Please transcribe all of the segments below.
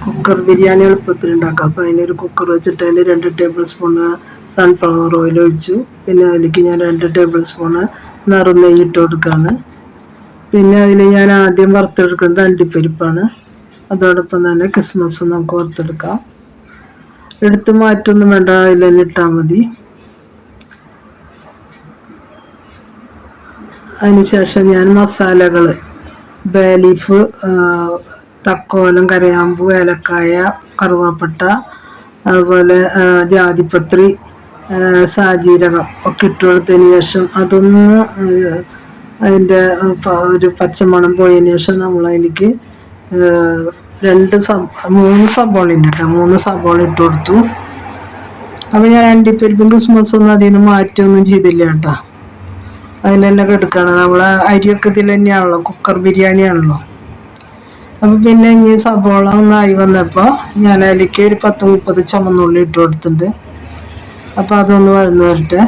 Cooker biryani എളുപ്പത്തിൽ ഉണ്ടാക്കാം. അപ്പോൾ അതിനൊരു കുക്കർ വെച്ചിട്ട് അതിൽ 2 ടേബിൾ സ്പൂണ് സൺഫ്ലവർ ഓയിൽ ഒഴിച്ചു. പിന്നെ അതിലേക്ക് ഞാൻ 2 ടേബിൾ സ്പൂണ് നെയ്യ് ഇട്ട് കൊടുക്കുകയാണ്. പിന്നെ അതിൽ ഞാൻ ആദ്യം വറുത്തെടുക്കുന്നത് അണ്ടിപ്പരിപ്പാണ്. അതോടൊപ്പം തന്നെ കിസ്മസ് നമുക്ക് വറുത്തെടുക്കാം. എടുത്ത് മാറ്റൊന്നും വേണ്ട, അതിൽ തന്നെ ഇട്ടാൽ മതി. അതിനുശേഷം ഞാൻ മസാലകൾ ബേ ലീഫ്, തക്കോലം, കരയാമ്പൂ, ഏലക്കായ, കറുവാപ്പട്ട, അതുപോലെ ജാതിപത്രി, സാജീരകം ഒക്കെ ഇട്ട് കൊടുത്തതിന് ശേഷം അതൊന്ന് അതിൻ്റെ ഒരു പച്ചമണം പോയതിന് ശേഷം നമ്മൾ അതിലേക്ക് 3 സബോള ഉണ്ട്. 3 സബോള ഇട്ട് കൊടുത്തു. അപ്പോൾ ഞാൻ അണ്ടിപ്പരിപ്പും ക്രിസ്മസും അതിൽ നിന്ന് മാറ്റമൊന്നും ചെയ്തില്ല കേട്ടോ. അതിൽ തന്നെ കിടക്കുകയാണ്. നമ്മളെ അരിയൊക്കെ ഇതിൽ തന്നെയാണല്ലോ, കുക്കർ ബിരിയാണിയാണല്ലോ. അപ്പോൾ പിന്നെ ഇനി സബോള ഒന്നായി വന്നപ്പോൾ ഞാൻ അതിലേക്ക് ഒരു 10-30 ചുവന്നുള്ളി ഇട്ട് കൊടുത്തിട്ടുണ്ട്. അപ്പോൾ അതൊന്ന് വഴന്ന് വരട്ടെ.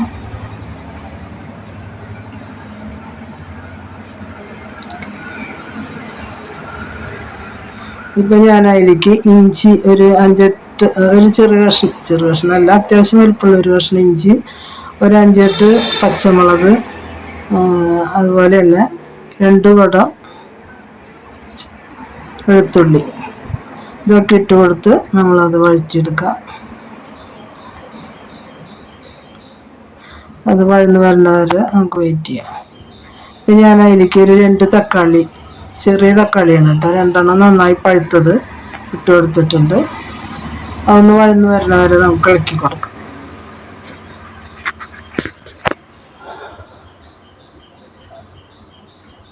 ഇപ്പം ഞാൻ അതിലേക്ക് ഇഞ്ചി ഒരു 5-8, ഒരു ചെറിയ കഷ്ണം അല്ല, അത്യാവശ്യം വലുപ്പമുള്ള ഒരു കഷ്ണം ഇഞ്ചി, ഒരു 5-8 പച്ചമുളക്, അതുപോലെ തന്നെ 2 കുട വെളുത്തുള്ളി, ഇതൊക്കെ ഇട്ട് കൊടുത്ത് നമ്മളത് വഴച്ചെടുക്കാം. അത് വഴന്ന് വരണവരെ നമുക്ക് വെയിറ്റ് ചെയ്യാം. പിന്നെ ഞാൻ അതിലേക്ക് ഒരു 2 തക്കാളി, ചെറിയ തക്കാളിയാണ് കേട്ടോ, 2 നന്നായി പഴുത്തത് ഇട്ട് കൊടുത്തിട്ടുണ്ട്. അതൊന്ന് വഴന്ന് വരണവരെ നമുക്ക് ഇളക്കി കൊടുക്കാം.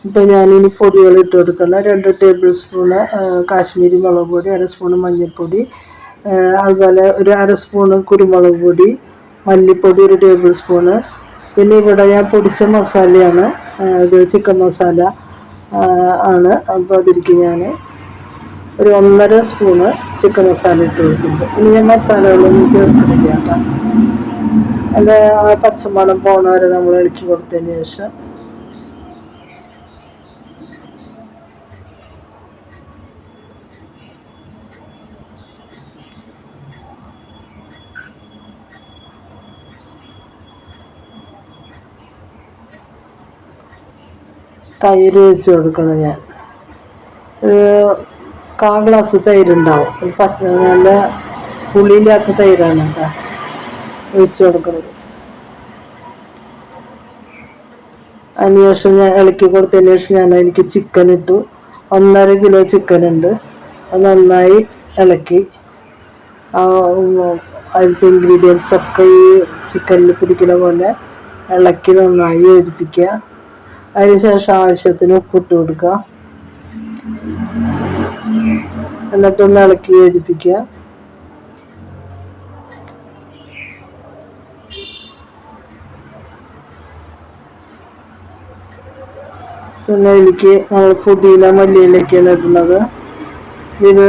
ഇപ്പോൾ ഞാനിനി പൊടികൾ ഇട്ട് കൊടുക്കണം. 2 ടേബിൾ സ്പൂണ് കാശ്മീരി മുളക് പൊടി, 1 സ്പൂണ് മഞ്ഞൾപ്പൊടി, അതുപോലെ ഒരു 1/2 സ്പൂണ് കുരുമുളക് പൊടി, മല്ലിപ്പൊടി 1 ടേബിൾ സ്പൂണ്. പിന്നെ ഇവിടെ ഞാൻ പൊടിച്ച മസാലയാണ്, ഇത് ചിക്കൻ മസാല ആണ്. അപ്പോൾ അതിലേക്ക് ഞാൻ ഒരു 1.5 സ്പൂണ് ചിക്കൻ മസാല ഇട്ട് കൊടുത്തിട്ടുണ്ട്. ഇനി ഞാൻ മസാലകളൊന്നും ചേർക്കുന്നില്ല കേട്ടോ. അതിൻ്റെ പച്ചമണം പോണ വരെ നമ്മൾ ഇളക്കി കൊടുത്തതിന് ശേഷം തൈര് ഒഴിച്ച് കൊടുക്കണം. ഞാൻ ഒരു 1/4 ഗ്ലാസ് തൈരുണ്ടാവും. നല്ല പുളിയില്ലാത്ത തൈരാണ് കേട്ടോ ഒഴിച്ച് കൊടുക്കുന്നത്. അതിനുശേഷം ഞാൻ ഇളക്കി കൊടുത്തതിന് ശേഷം ഞാൻ അതിലേക്ക് ചിക്കൻ ഇട്ടു. 1.5 കിലോ ചിക്കൻ ഉണ്ട്. അത് നന്നായി ഇളക്കി അതിലത്തെ ഇൻഗ്രീഡിയൻസ് ഒക്കെ ഈ ചിക്കനിൽ പിടിക്കുന്ന പോലെ ഇളക്കി നന്നായി യോജിപ്പിക്കുക. അതിനുശേഷം ആവശ്യത്തിന് ഉപ്പിട്ട് കൊടുക്കുക. എന്നിട്ടൊന്ന് ഇളക്കി യോജിപ്പിക്കുക. പിന്നെ ഇതിലേക്ക് നമ്മൾ പുതിന മല്ലിയിലേക്കാണ് ഇടുന്നത്. ഇത്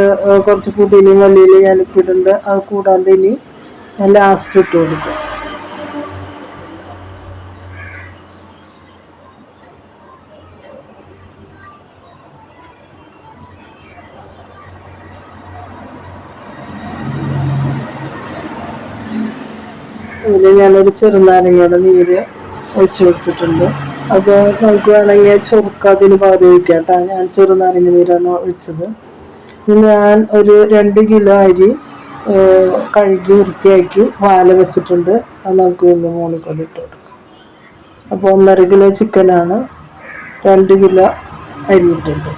കുറച്ച് പുതിനയും മല്ലിയിലും ഞാനിപ്പോൾ ഇടുന്നുണ്ട്. അത് കൂടാണ്ട് ഇനി ഞാൻ ലാസ്റ്റ് ഇട്ട് കൊടുക്കുക. ഇതിൽ ഞാനൊരു ചെറുനാരങ്ങയുടെ നീര് ഒഴിച്ചു കൊടുത്തിട്ടുണ്ട്. അത് നമുക്ക് വേണമെങ്കിൽ ചൊറുക്ക അതിന് പകരം ഒഴിക്കാം കേട്ടോ. ഞാൻ ചെറുനാരങ്ങ നീരാണ് ഒഴിച്ചത്. ഇത് ഞാൻ ഒരു 2 കിലോ അരി കഴുകി വൃത്തിയാക്കി വാല വെച്ചിട്ടുണ്ട്. അത് നമുക്ക് ഇതിൻ്റെ മുകളിൽ കൊണ്ട് ഇട്ട് കൊടുക്കാം. അപ്പോൾ 1.5 കിലോ ചിക്കനാണ്, 2 കിലോ അരി ഇട്ടിട്ടുണ്ട്.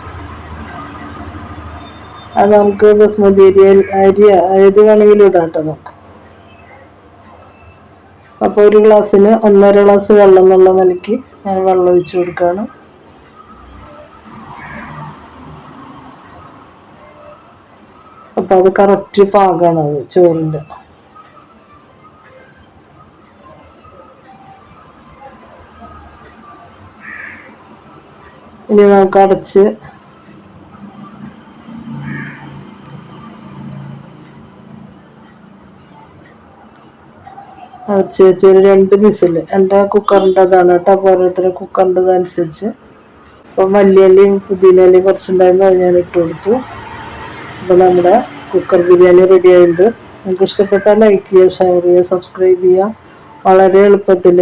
അത് നമുക്ക് ബസ്മതി അരി ഏത് വേണമെങ്കിലും ഇടാം കേട്ടോ നമുക്ക്. അപ്പോൾ ഒരു ഗ്ലാസ്സിന് 1.5 ഗ്ലാസ് വെള്ളം എന്നുള്ള നിലയ്ക്ക് ഞാൻ വെള്ളം ഒഴിച്ച് കൊടുക്കുകയാണ്. അപ്പോൾ അത് കറക്റ്റ് പാകമാണ് അത് ചോറിൻ്റെ. ഇനി നമുക്ക് അടച്ച് അടച്ച് വെച്ച് ഒരു 2 വിസിൽ. എൻ്റെ കുക്കറിൻ്റെ അതാണ് കേട്ടോ, അപ്പോൾ ഓരോരുത്തരുടെ കുക്കറിൻ്റെ അനുസരിച്ച്. അപ്പോൾ മല്ലിയിലയും പുതിനയിലയും കുറച്ചുണ്ടായിരുന്നു, അത് ഞാൻ ഇട്ട് കൊടുത്തു. അപ്പോൾ നമ്മുടെ കുക്കർ ബിരിയാണി റെഡി ആയിട്ടുണ്ട്. നിങ്ങൾക്ക് ഇഷ്ടപ്പെട്ടാൽ ലൈക്ക് ചെയ്യുക, ഷെയർ ചെയ്യുക, സബ്സ്ക്രൈബ് ചെയ്യുക. വളരെ എളുപ്പത്തിൽ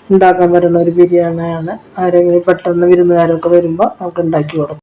ഉണ്ടാക്കാൻ പറ്റുന്ന ഒരു ബിരിയാണിയാണ്. ആരെങ്കിലും പെട്ടെന്ന് വിരുന്നുകാരൊക്കെ വരുമ്പോൾ നമുക്ക് ഉണ്ടാക്കി കൊടുക്കാം.